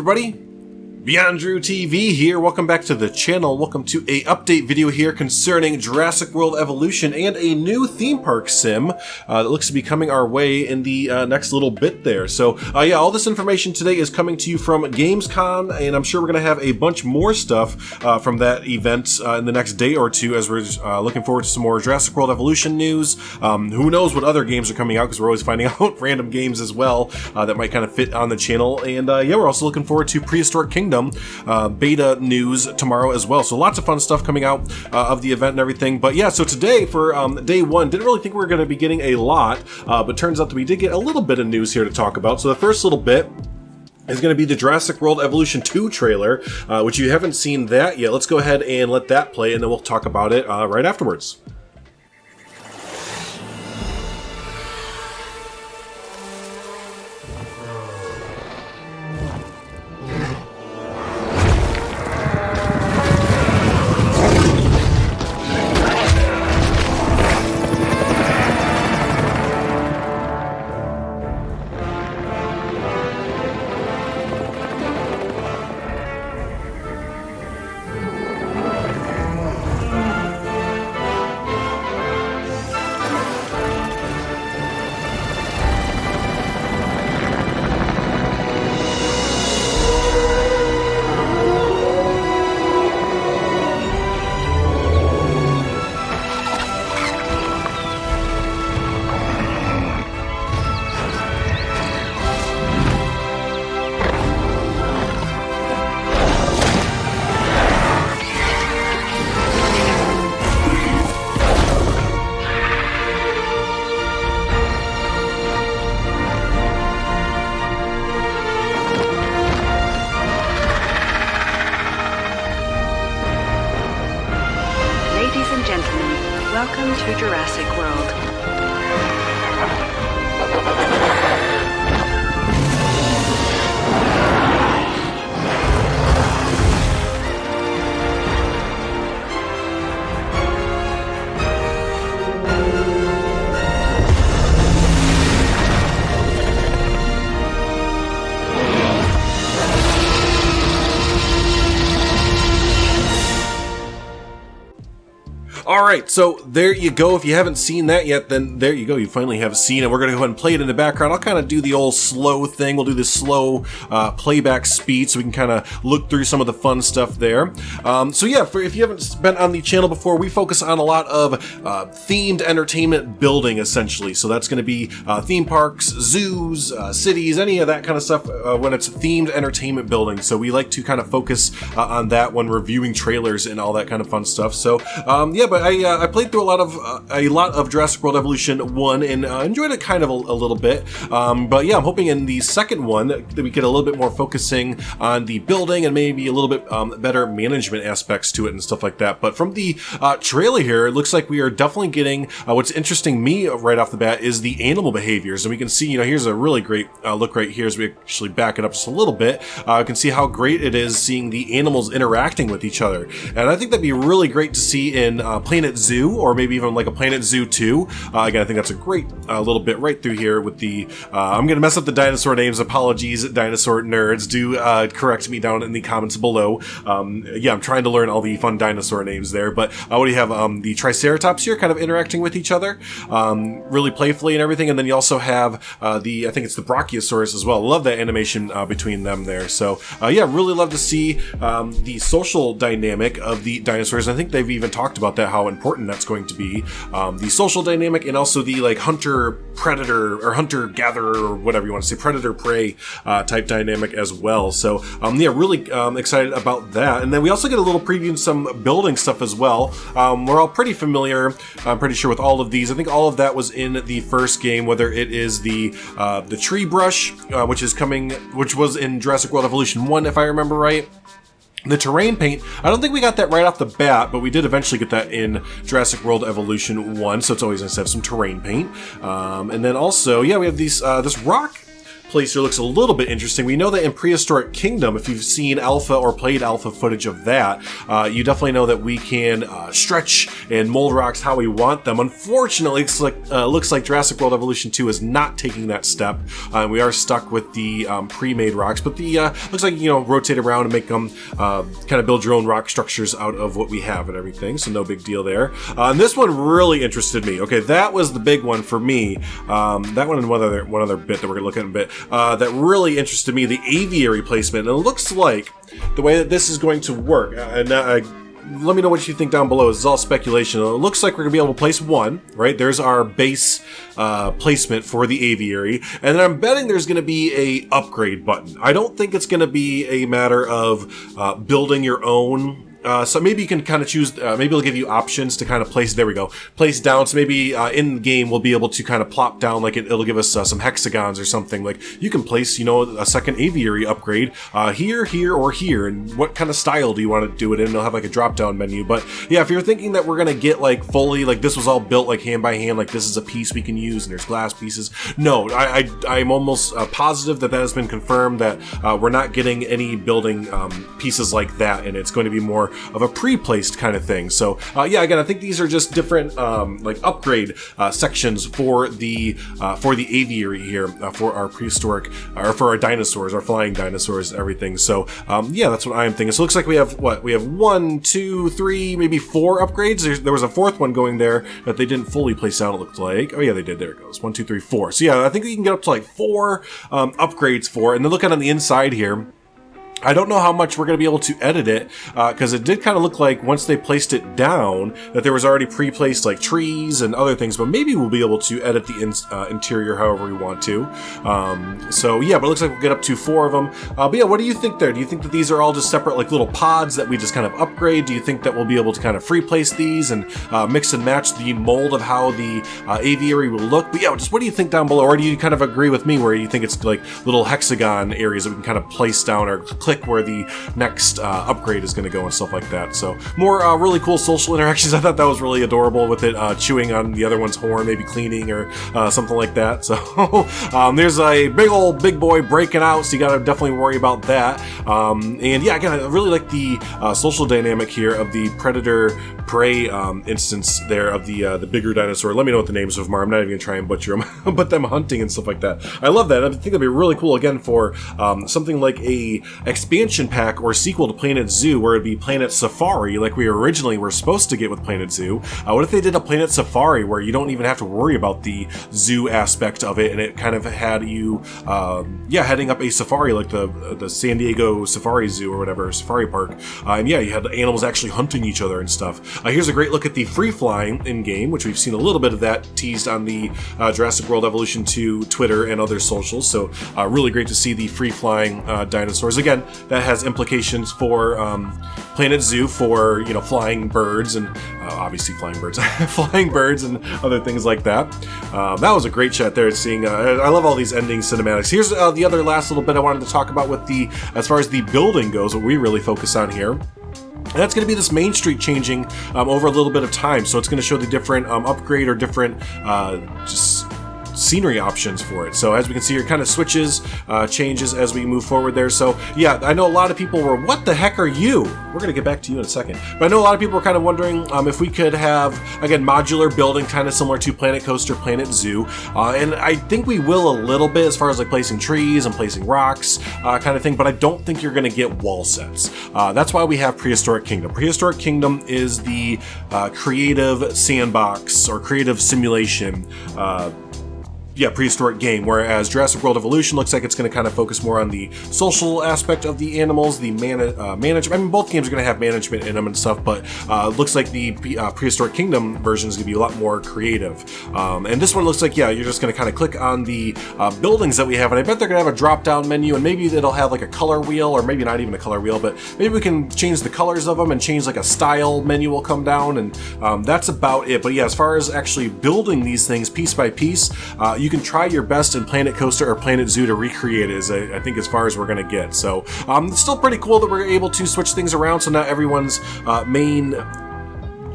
everybody, Beyond Drew TV here. Welcome back to the channel. Welcome to a update video here concerning Jurassic World Evolution and a new theme park sim that looks to be coming our way in the next little bit there. So yeah, all this information today is coming to you from Gamescom, and I'm sure we're going to have a bunch more stuff from that event in the next day or two as we're looking forward to some more Jurassic World Evolution news. Who knows what other games are coming out, because we're always finding out random games as well that might kind of fit on the channel. And yeah, we're also looking forward to Prehistoric Kingdom beta news tomorrow as well. So lots of fun stuff coming out of the event and everything. But yeah, so today for day one, didn't really think we were going to be getting a lot, but turns out that we did get a little bit of news here to talk about. So the first little bit is going to be the Jurassic World Evolution 2 trailer, which you haven't seen that yet. Let's go ahead and let that play, and then we'll talk about it right afterwards. Ladies and gentlemen, welcome to Jurassic World. Alright, so there you go. If you haven't seen that yet, then there you go. You finally have seen it. We're going to go ahead and play it in the background. I'll kind of do the old slow thing. We'll do this slow playback speed so we can kind of look through some of the fun stuff there. So yeah, if you haven't been on the channel before, we focus on a lot of themed entertainment building, essentially. So that's going to be theme parks, zoos, cities, any of that kind of stuff when it's themed entertainment building. So we like to kind of focus on that when reviewing trailers and all that kind of fun stuff. So yeah, but I played through a lot of Jurassic World Evolution 1 and enjoyed it kind of a little bit. But yeah, I'm hoping in the second one that we get a little bit more focusing on the building and maybe a little bit better management aspects to it and stuff like that. But from the trailer here, it looks like we are definitely getting what's interesting me right off the bat is the animal behaviors. And we can see, you know, here's a really great look right here as we actually back it up just a little bit. You can see how great it is seeing the animals interacting with each other. And I think that'd be really great to see in Planet Zoo, or maybe even like a Planet Zoo 2. Again, I think that's a great little bit right through here with the, I'm going to mess up the dinosaur names. Apologies, dinosaur nerds. Do correct me down in the comments below. Yeah, I'm trying to learn all the fun dinosaur names there. But what do you have? The Triceratops here kind of interacting with each other really playfully and everything. And then you also have I think it's the Brachiosaurus as well. Love that animation between them there. So yeah, really love to see the social dynamic of the dinosaurs. I think they've even talked about that, how important that's going to be. The social dynamic and also the like hunter-predator or hunter-gatherer or whatever you want to say, predator-prey type dynamic as well. So yeah, really excited about that. And then we also get a little preview of some building stuff as well. We're all pretty familiar, I'm pretty sure, with all of these. I think all of that was in the first game, whether it is the tree brush, which was in Jurassic World Evolution 1, if I remember right. The terrain paint, I don't think we got that right off the bat, but we did eventually get that in Jurassic World Evolution 1, so it's always nice to have some terrain paint. And then also, yeah, we have these this rock place here looks a little bit interesting. We know that in Prehistoric Kingdom, if you've seen alpha or played alpha footage of that, you definitely know that we can stretch and mold rocks how we want them. Unfortunately, it looks like Jurassic World Evolution 2 is not taking that step. We are stuck with the pre-made rocks, but the looks like, rotate around and make them kind of build your own rock structures out of what we have and everything, so no big deal there. And this one really interested me. Okay, that was the big one for me. That one and one other bit that we're going to look at in a bit. That really interested me, the aviary placement. And it looks like the way that this is going to work, let me know what you think down below. This is all speculation. It looks like we're going to be able to place one, right? There's our base placement for the aviary. And then I'm betting there's going to be a upgrade button. I don't think it's going to be a matter of building your own. So maybe you can kind of choose, maybe it'll give you options to kind of place, there we go, place down. So maybe in the game we'll be able to kind of plop down, like it'll give us some hexagons or something. Like you can place, a second aviary upgrade here, or here. And what kind of style do you want to do it in? It'll have like a drop down menu. But yeah, if you're thinking that we're going to get like fully, like this was all built like hand by hand, like this is a piece we can use and there's glass pieces. No, I'm almost positive that has been confirmed, that we're not getting any building pieces like that. And it's going to be more of a pre-placed kind of thing. So yeah, again, I think these are just different like upgrade sections for the aviary here for our prehistoric, or for our dinosaurs, our flying dinosaurs, and everything. So yeah, that's what I am thinking. So it looks like we have 1, 2, 3, maybe 4 upgrades. There was a 4th one going there that they didn't fully place down, it looked like. Oh yeah, they did. There it goes. 1, 2, 3, 4. So yeah, I think we can get up to like 4 upgrades for it. And then looking on the inside here, I don't know how much we're going to be able to edit it, because it did kind of look like once they placed it down that there was already pre-placed like trees and other things, but maybe we'll be able to edit the interior however we want to. So yeah, but it looks like we'll get up to 4 of them. But yeah, what do you think there? Do you think that these are all just separate like little pods that we just kind of upgrade? Do you think that we'll be able to kind of free place these and mix and match the mold of how the aviary will look? But yeah, just what do you think down below? Or do you kind of agree with me where you think it's like little hexagon areas that we can kind of place down or click where the next upgrade is going to go and stuff like that? So more really cool social interactions. I thought that was really adorable with it chewing on the other one's horn, maybe cleaning or something like that. So there's a big boy breaking out, so you got to definitely worry about that. And yeah, again, I really like the social dynamic here of the predator prey instance there of the bigger dinosaur. Let me know what the names of them are. I'm not even gonna try and butcher them, but them hunting and stuff like that. I love that. I think that'd be really cool again for something like a expansion pack or sequel to Planet Zoo, where it'd be Planet Safari like we originally were supposed to get with Planet Zoo. What if they did a Planet Safari where you don't even have to worry about the zoo aspect of it, and it kind of had you heading up a safari like the San Diego Safari Zoo or whatever, Safari Park, and yeah, you had the animals actually hunting each other and stuff. Here's a great look at the free flying in game, which we've seen a little bit of that teased on the Jurassic World Evolution 2 Twitter and other socials. So really great to see the free flying dinosaurs. Again, that has implications for Planet Zoo for flying birds and obviously flying birds, flying birds and other things like that. That was a great shot there. Seeing I love all these ending cinematics. Here's the other last little bit I wanted to talk about with as far as the building goes, what we really focus on here. And that's going to be this main street changing over a little bit of time. So it's going to show the different upgrade or different just scenery options for it. So as we can see here, kind of switches, changes as we move forward there. So yeah, I know a lot of people were, what the heck are you? We're going to get back to you in a second. But I know a lot of people were kind of wondering if we could have, again, modular building, kind of similar to Planet Coaster, Planet Zoo. And I think we will a little bit as far as like placing trees and placing rocks kind of thing, but I don't think you're going to get wall sets. That's why we have Prehistoric Kingdom. Prehistoric Kingdom is the creative sandbox or creative simulation prehistoric game, whereas Jurassic World Evolution looks like it's going to kind of focus more on the social aspect of the animals, the management. I mean, both games are going to have management in them and stuff, but looks like the Prehistoric Kingdom version is going to be a lot more creative. And this one looks like, yeah, you're just going to kind of click on the buildings that we have, and I bet they're going to have a drop-down menu, and maybe it'll have like a color wheel, or maybe not even a color wheel, but maybe we can change the colors of them and change like a style menu will come down, and that's about it. But yeah, as far as actually building these things piece by piece, you can try your best in Planet Coaster or Planet Zoo to recreate it, I think, as far as we're going to get. So it's still pretty cool that we're able to switch things around, so not everyone's main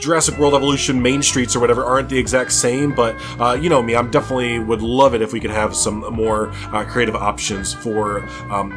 Jurassic World Evolution main streets or whatever aren't the exact same, but you know me, I'm definitely would love it if we could have some more creative options for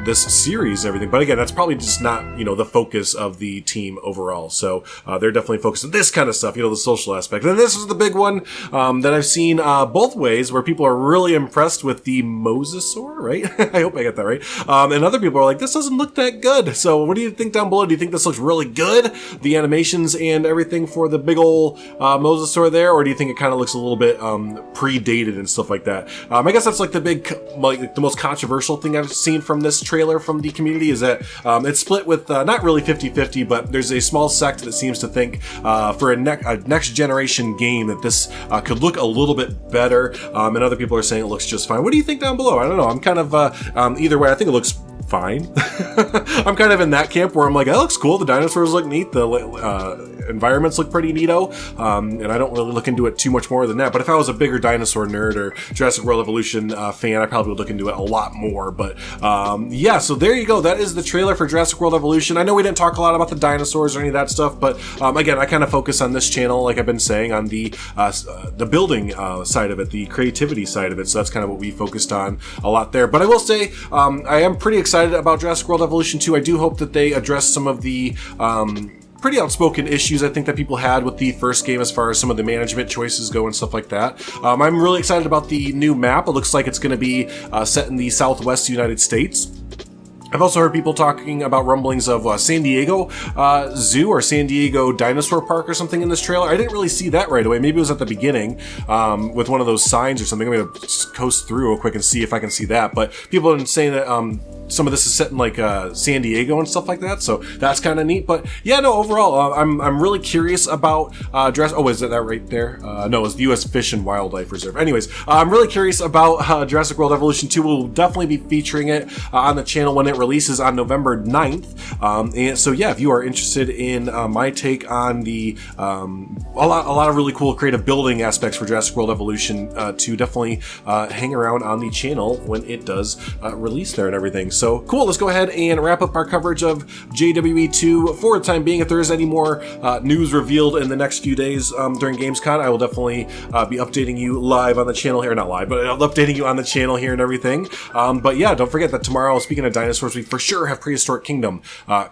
this series and everything. But again, that's probably just not, you know, the focus of the team overall. So they're definitely focused on this kind of stuff, you know, the social aspect. And this is the big one that I've seen both ways, where people are really impressed with the Mosasaur, right? I hope I got that right. And other people are like, this doesn't look that good. So what do you think down below? Do you think this looks really good? The animations and everything for the big ol' Mosasaur there? Or do you think it kind of looks a little bit predated and stuff like that? I guess that's like the big, like the most controversial thing I've seen from this trailer from the community is that it's split with not really 50-50, but there's a small sect that seems to think for a next generation game that this could look a little bit better, and other people are saying it looks just fine. What do you think down below? I don't know. I'm kind of either way. I think it looks fine. I'm kind of in that camp where I'm like, that looks cool. The dinosaurs look neat. The environments look pretty neato. And I don't really look into it too much more than that. But if I was a bigger dinosaur nerd or Jurassic World Evolution fan, I probably would look into it a lot more. But yeah, so there you go. That is the trailer for Jurassic World Evolution. I know we didn't talk a lot about the dinosaurs or any of that stuff, but again, I kind of focus on this channel, like I've been saying, on the building side of it, the creativity side of it. So that's kind of what we focused on a lot there. But I will say, I am pretty excited about Jurassic World Evolution 2. I do hope that they address some of the pretty outspoken issues I think that people had with the first game as far as some of the management choices go and stuff like that. I'm really excited about the new map. It looks like it's going to be set in the Southwest United States. I've also heard people talking about rumblings of San Diego Zoo or San Diego Dinosaur Park or something in this trailer. I didn't really see that right away. Maybe it was at the beginning with one of those signs or something. I'm going to coast through real quick and see if I can see that. But people have been saying that some of this is set in like San Diego and stuff like that, so that's kind of neat. But yeah, no, overall, I'm really curious about Jurassic. Oh, is that right there? No, it's the U.S. Fish and Wildlife Reserve. Anyways, I'm really curious about Jurassic World Evolution 2. We'll definitely be featuring it on the channel when it releases on November 9th. And so yeah, if you are interested in my take on the a lot of really cool creative building aspects for Jurassic World Evolution 2, definitely hang around on the channel when it does release there and everything. So cool, let's go ahead and wrap up our coverage of JWE2 for the time being. If there is any more news revealed in the next few days during Gamescom, I will definitely be updating you live on the channel here. Not live, but updating you on the channel here and everything. But yeah, don't forget that tomorrow, speaking of dinosaurs, we for sure have Prehistoric Kingdom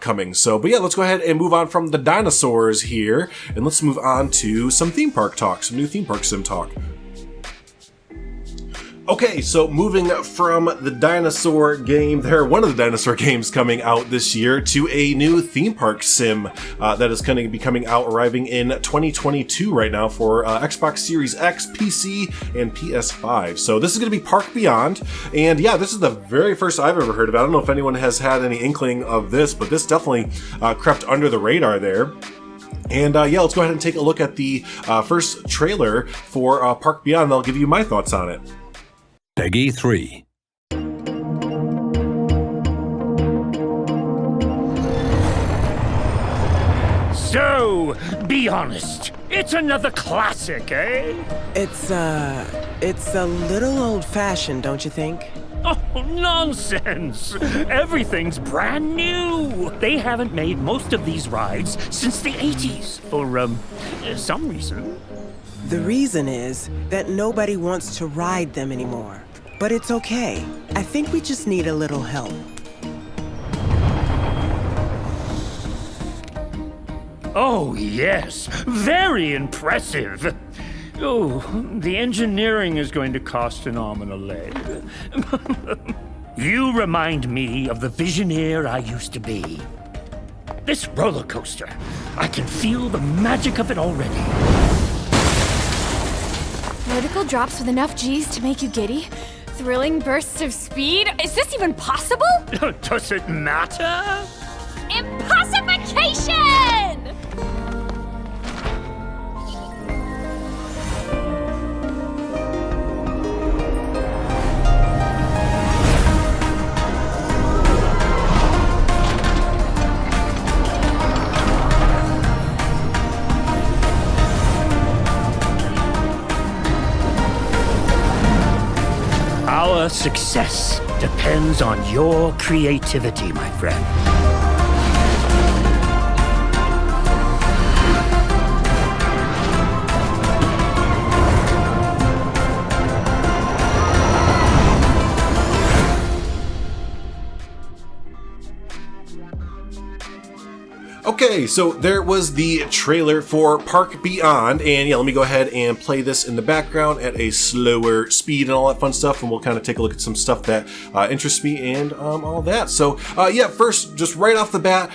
coming. So, but yeah, let's go ahead and move on from the dinosaurs here, and let's move on to some theme park talk, some new theme park sim talk. Okay, so moving from the dinosaur game there, one of the dinosaur games coming out this year, to a new theme park sim that is going to be coming out, arriving in 2022 right now for Xbox Series X, PC, and PS5. So this is going to be Park Beyond, and yeah, this is the very first I've ever heard of it. I don't know if anyone has had any inkling of this, but this definitely crept under the radar there. And yeah, let's go ahead and take a look at the first trailer for Park Beyond, and I'll give you my thoughts on it. Peggy 3. So, be honest. It's another classic, eh? It's a little old-fashioned, don't you think? Oh, nonsense! Everything's brand new! They haven't made most of these rides since the 80s, for, some reason. The reason is that nobody wants to ride them anymore. But it's okay. I think we just need a little help. Oh, yes. Very impressive. Oh, the engineering is going to cost an arm and a leg. You remind me of the Visioneer I used to be. This roller coaster, I can feel the magic of it already. Vertical drops with enough G's to make you giddy? Thrilling bursts of speed? Is this even possible? Does it matter? Impossification! Our success depends on your creativity, my friend. Okay, so there was the trailer for Park Beyond, and yeah, let me go ahead and play this in the background at a slower speed and all that fun stuff, and we'll kind of take a look at some stuff that interests me and all that. So yeah, first, just right off the bat,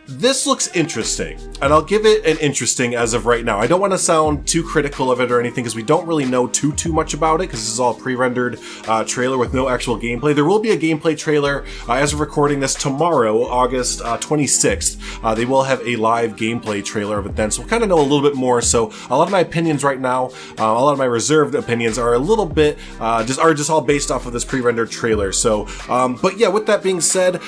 this looks interesting, and I'll give it an interesting as of right now. I don't want to sound too critical of it or anything because we don't really know too much about it because this is all pre-rendered trailer with no actual gameplay. There will be a gameplay trailer as of recording this tomorrow, August 26th. They will have a live gameplay trailer of it then, so we'll kind of know a little bit more. So a lot of my opinions right now, a lot of my reserved opinions are a little bit just all based off of this pre-rendered trailer. So, but yeah, with that being said,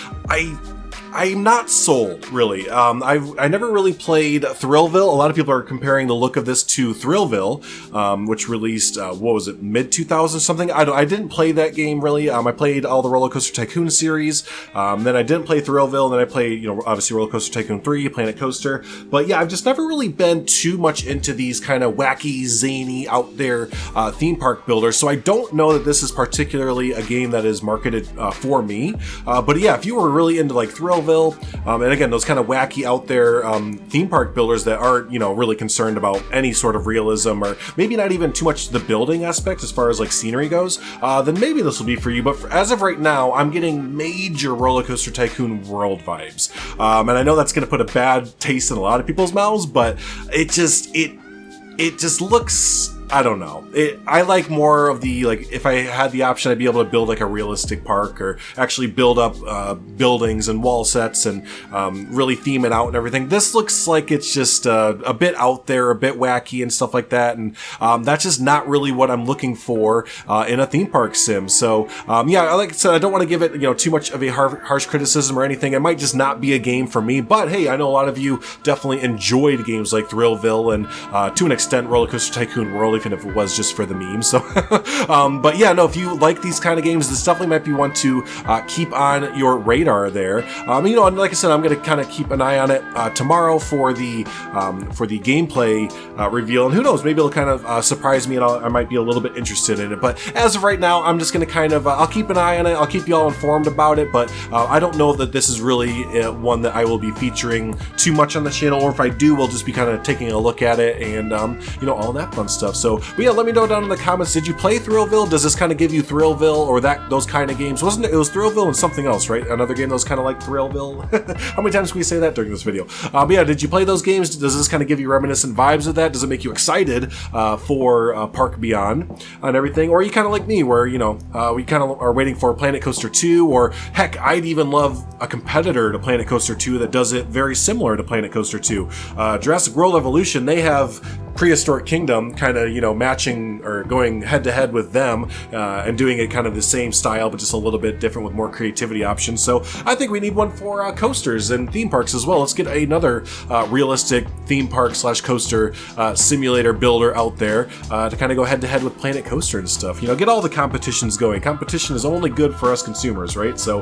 I'm not sold, really. I never really played Thrillville. A lot of people are comparing the look of this to Thrillville, which released, what was it, mid-2000 something? I didn't play that game, really. I played all the Roller Coaster Tycoon series. Then I didn't play Thrillville, and then I played, obviously Roller Coaster Tycoon 3, Planet Coaster. But yeah, I've just never really been too much into these kind of wacky, zany, out there theme park builders. So I don't know that this is particularly a game that is marketed for me. But yeah, if you were really into like Thrillville, and again, those kind of wacky out there theme park builders that aren't, really concerned about any sort of realism or maybe not even too much the building aspect as far as like scenery goes, then maybe this will be for you. But as of right now, I'm getting major Roller Coaster Tycoon World vibes. And I know that's going to put a bad taste in a lot of people's mouths, but it just looks, I don't know. I like more of the, like, if I had the option, I'd be able to build like a realistic park or actually build up buildings and wall sets and really theme it out and everything. This looks like it's just a bit out there, a bit wacky and stuff like that. And that's just not really what I'm looking for in a theme park sim. So yeah, like I said, I don't want to give it, too much of a harsh criticism or anything. It might just not be a game for me. But hey, I know a lot of you definitely enjoyed games like Thrillville and to an extent Roller Coaster Tycoon World, even if it was just for the memes. So, but yeah, no, if you like these kind of games, this definitely might be one to keep on your radar there. And like I said, I'm going to kind of keep an eye on it tomorrow for the gameplay reveal, and who knows, maybe it'll kind of surprise me, and I might be a little bit interested in it. But as of right now, I'm just going to kind of I'll keep an eye on it. I'll keep you all informed about it, but I don't know that this is really one that I will be featuring too much on the channel, or if I do, we'll just be kind of taking a look at it and all that fun stuff. So, but yeah, let me know down in the comments, did you play Thrillville? Does this kind of give you Thrillville or those kind of games? Wasn't it? It was Thrillville and something else, right? Another game that was kind of like Thrillville. How many times can we say that during this video? But yeah, did you play those games? Does this kind of give you reminiscent vibes of that? Does it make you excited for Park Beyond and everything? Or are you kind of like me, where, we kind of are waiting for Planet Coaster 2, or heck, I'd even love a competitor to Planet Coaster 2 that does it very similar to Planet Coaster 2. Jurassic World Evolution, they have Prehistoric Kingdom kind of, matching or going head to head with them and doing it kind of the same style, but just a little bit different with more creativity options. So I think we need one for coasters and theme parks as well. Let's get another realistic theme park / coaster simulator builder out there to kind of go head to head with Planet Coaster and stuff. Get all the competitions going. Competition is only good for us consumers, right? So,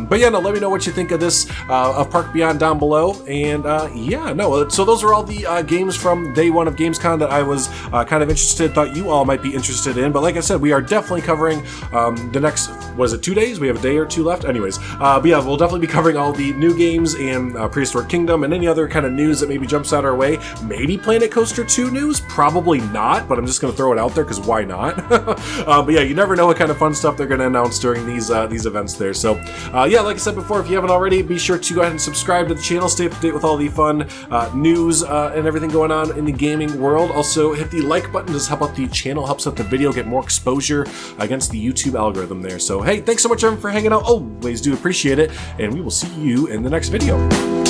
but yeah, no, let me know what you think of this, of Park Beyond down below. And yeah, no, so those are all the games from day one of Gamescom that I was kind of interested, thought you all might be interested in. But like I said, we are definitely covering the next, was it 2 days? We have a day or two left. Anyways, but yeah, we'll definitely be covering all the new games and Prehistoric Kingdom and any other kind of news that maybe jumps out our way. Maybe Planet Coaster 2 news? Probably not, but I'm just going to throw it out there because why not? But yeah, you never know what kind of fun stuff they're going to announce during these events there. So yeah, like I said before, if you haven't already, be sure to go ahead and subscribe to the channel, stay up to date with all the fun news and everything going on in the gaming world. Also, hit the like button, just help out the channel, helps out the video get more exposure against the YouTube algorithm there. So hey, thanks so much everyone for hanging out. Always do appreciate it, and we will see you in the next video.